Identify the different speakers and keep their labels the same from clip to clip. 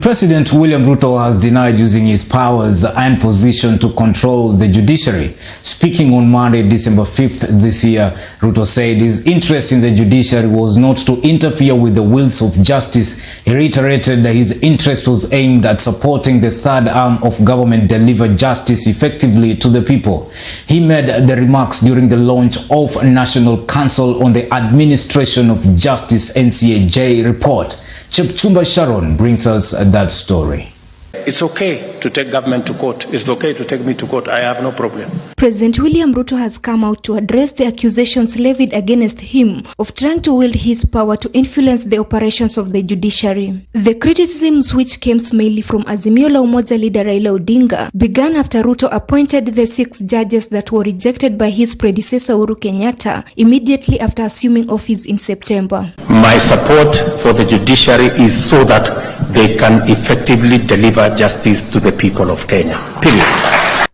Speaker 1: President William Ruto has denied using his powers and position to control the judiciary. Speaking on Monday, December 5th this year, Ruto said his interest in the judiciary was not to interfere with the wheels of justice. He reiterated that his interest was aimed at supporting the third arm of government deliver justice effectively to the people. He made the remarks during the launch of National Council on the Administration of Justice NCAJ report. Chepchumba Sharon brings us that story.
Speaker 2: It's okay to take government to court. It's okay to take me to court. I have no problem.
Speaker 3: President William Ruto has come out to address the accusations levied against him of trying to wield his power to influence the operations of the judiciary. The criticisms, which came mainly from Azimio la Umoja leader Raila Odinga, began after Ruto appointed the 6 judges that were rejected by his predecessor Uhuru Kenyatta immediately after assuming office in September.
Speaker 2: My support for the judiciary is so that they can effectively deliver justice to the people of Kenya. Period.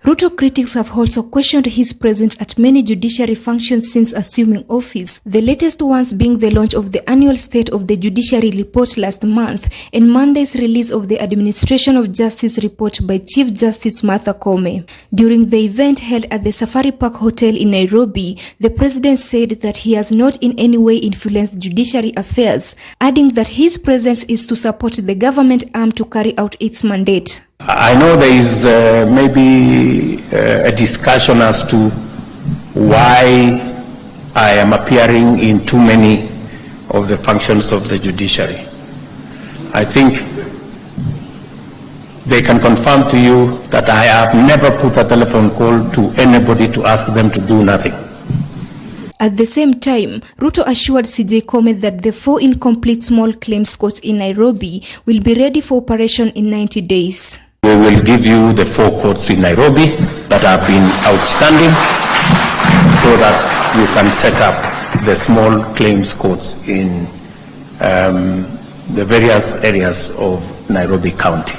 Speaker 3: Ruto critics have also questioned his presence at many judiciary functions since assuming office, the latest ones being the launch of the annual State of the Judiciary report last month and Monday's release of the Administration of Justice report by Chief Justice Martha Koome. During the event held at the Safari Park Hotel in Nairobi, the president said that he has not in any way influenced judiciary affairs, adding that his presence is to support the government arm to carry out its mandate.
Speaker 2: I know there is maybe a discussion as to why I am appearing in too many of the functions of the judiciary. I think they can confirm to you that I have never put a telephone call to anybody to ask them to do nothing.
Speaker 3: At the same time, Ruto assured CJ Koome that the 4 incomplete small claims courts in Nairobi will be ready for operation in 90 days.
Speaker 2: We will give you the 4 courts in Nairobi that have been outstanding so that you can set up the small claims courts in the various areas of Nairobi County.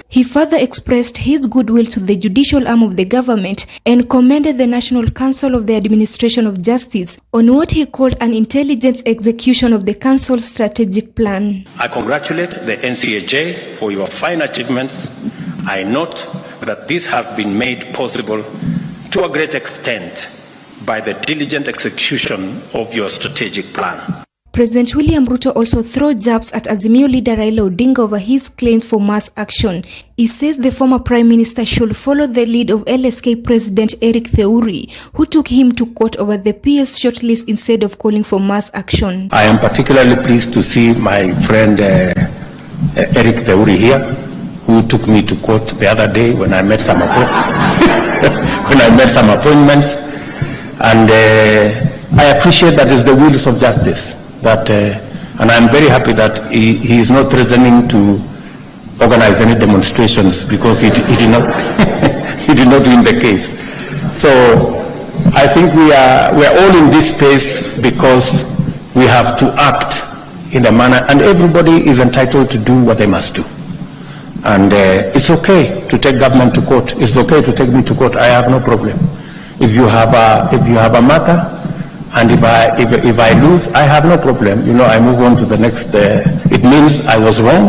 Speaker 3: He further expressed his goodwill to the judicial arm of the government and commended the National Council of the Administration of Justice on what he called an intelligent execution of the council's strategic plan.
Speaker 2: I congratulate the NCAJ for your fine achievements. I note that this has been made possible to a great extent by the diligent execution of your strategic plan.
Speaker 3: President William Ruto also threw jabs at Azimio leader Raila Odinga over his claim for mass action. He says the former Prime Minister should follow the lead of LSK President Eric Theuri, who took him to court over the PS shortlist instead of calling for mass action.
Speaker 2: I am particularly pleased to see my friend Eric Theuri here, who took me to court the other day when I made some appointments. And I appreciate that it's the wheels of justice. And I'm very happy that he is not threatening to organize any demonstrations because he did not he did not win the case. So I think we are all in this space because we have to act in a manner, and everybody is entitled to do what they must do. And it's okay to take government to court. It's okay to take me to court. I have no problem. If you have a matter, and if I lose, I have no problem. You know, I move on to the next. It means I was wrong,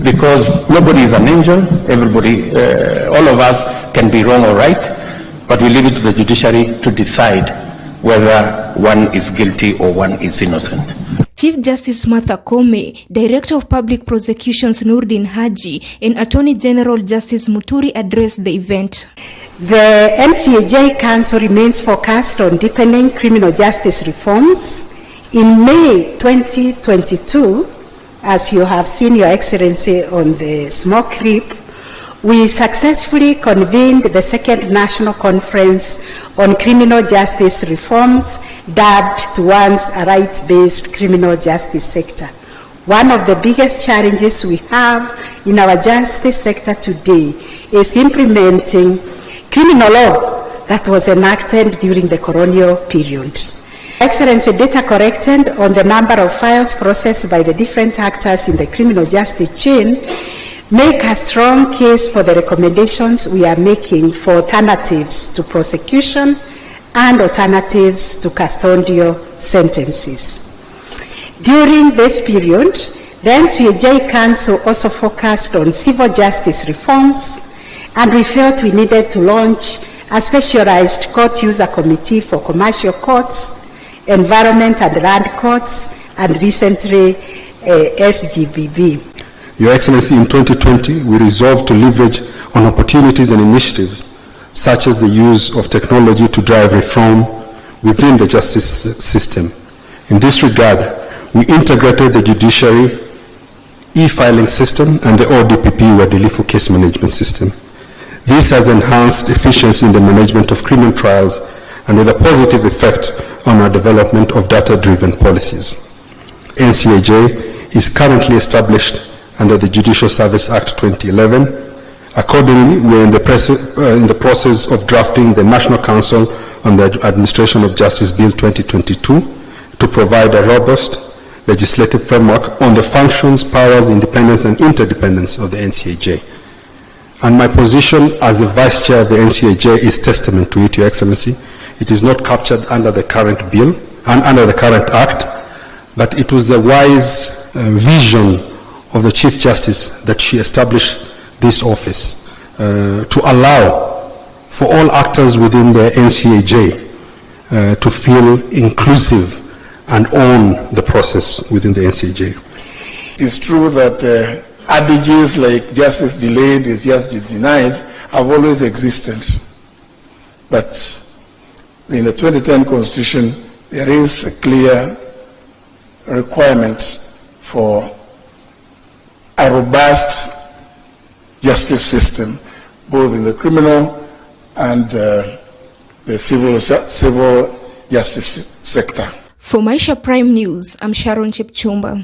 Speaker 2: because nobody is an angel. Everybody, all of us can be wrong or right, but we leave it to the judiciary to decide whether one is guilty or one is innocent.
Speaker 3: Chief Justice Martha Koome, Director of Public Prosecutions Nurdin Haji, and Attorney General Justice Muturi addressed the event.
Speaker 4: The NCAJ Council remains focused on deepening criminal justice reforms. In May 2022, as you have seen, Your Excellency, on the small clip, we successfully convened the 2nd National Conference on Criminal Justice Reforms, dubbed towards a rights-based criminal justice sector. One of the biggest challenges we have in our justice sector today is implementing criminal law that was enacted during the colonial period. Excellency, data collected on the number of files processed by the different actors in the criminal justice chain make a strong case for the recommendations we are making for alternatives to prosecution and alternatives to custodial sentences. During this period, The NCAJ Council also focused on civil justice reforms, and we felt we needed to launch a specialized court user committee for commercial courts, environment and land courts, and recently SGBB.
Speaker 5: Your Excellency, in 2020, we resolved to leverage on opportunities and initiatives such as the use of technology to drive reform within the justice system. In this regard, we integrated the Judiciary e-filing system and the ODPP, or Delivery Case Management System. This has enhanced efficiency in the management of criminal trials and with a positive effect on our development of data-driven policies. NCAJ is currently established under the Judicial Service Act 2011. Accordingly, we are in the process of drafting the National Council on the Administration of Justice Bill 2022 to provide a robust legislative framework on the functions, powers, independence, and interdependence of the NCAJ. And my position as the Vice Chair of the NCAJ is testament to it, Your Excellency. It is not captured under the current bill and under the current act, but it was the wise vision of the Chief Justice that she established this office to allow for all actors within the NCAJ to feel inclusive and own the process within the NCAJ.
Speaker 6: It is true that adages like justice delayed is justice denied have always existed. But in the 2010 Constitution, there is a clear requirement for a robust justice system, both in the criminal and the civil justice sector.
Speaker 3: For Maisha Prime News, I'm Sharon Chepchumba.